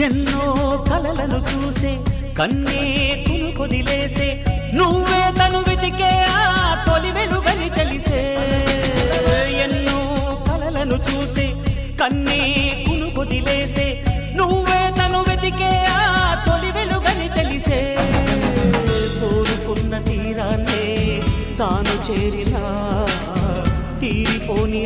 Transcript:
ఎన్నో కలలను చూసే కన్నే కొదిలేసే నువ్వే తను వెతికే ఆ తొలి వెలుగని తెలిసే ఎన్నో కలలను చూసే కన్నే కొదిలేసే నువ్వే తను వెతికే ఆ తొలి వెలుగని తెలిసే కోరుకున్న తీరాన్నే తాను చేరినా తీరిపోని